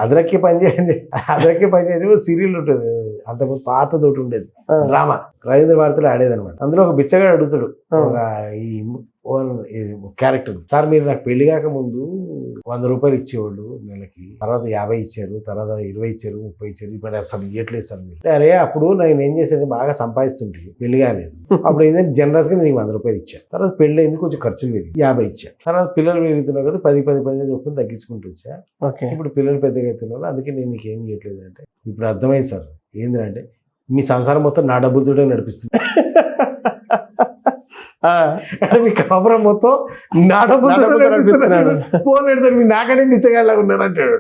అదరక్కి పనిచేయదు సీరియల్ ఉంటుంది అంతకుముందు పాతది ఒకటి ఉండేది డ్రామా రవీంద్ర భారతిలో ఆడేదనమాట. అందులో ఒక బిచ్చగాడు అడుగుతాడు ఒక ఈ క్యారెక్టర్, సార్ మీరు నాకు పెళ్లి కాక ముందు 100 రూపాయలు ఇచ్చేవాళ్ళు నెలకి, తర్వాత 50 ఇచ్చారు, తర్వాత 20 ఇచ్చారు, 30 ఇచ్చారు, ఇప్పుడు అసలు ఇవ్వట్లేదు సార్ మీరు. అరే అప్పుడు నేను ఏం చేశాను, బాగా సంపాదిస్తుంటే పెళ్లి కాలేదు, అప్పుడు ఏంటంటే జనరస్ గా నేను 100 రూపాయలు ఇచ్చాను. తర్వాత పెళ్లి అయింది, కొంచెం ఖర్చులు పెరిగి 50 ఇచ్చాను. తర్వాత పిల్లలు పెరుగుతున్నావు కదా 10 చొప్పున తగ్గించుకుంటూ వచ్చా. ఇప్పుడు పిల్లలు పెద్దగా అవుతున్నారు, అందుకే నేను నీకు ఏం చేయట్లేదు అంటే ఇప్పుడు అర్థమైంది సార్ ఏంటంటే మీ సంసారం మొత్తం నా డబ్బులతోనే నడిపిస్తుంది. మీ కాపురం మొత్తం నా డబ్బులతో నడిపిస్తున్నాడు. ఫోన్ పెడతాడు, మీరు నాకనే నిచ్చగాళ్ళగా ఉన్నారంటాడు.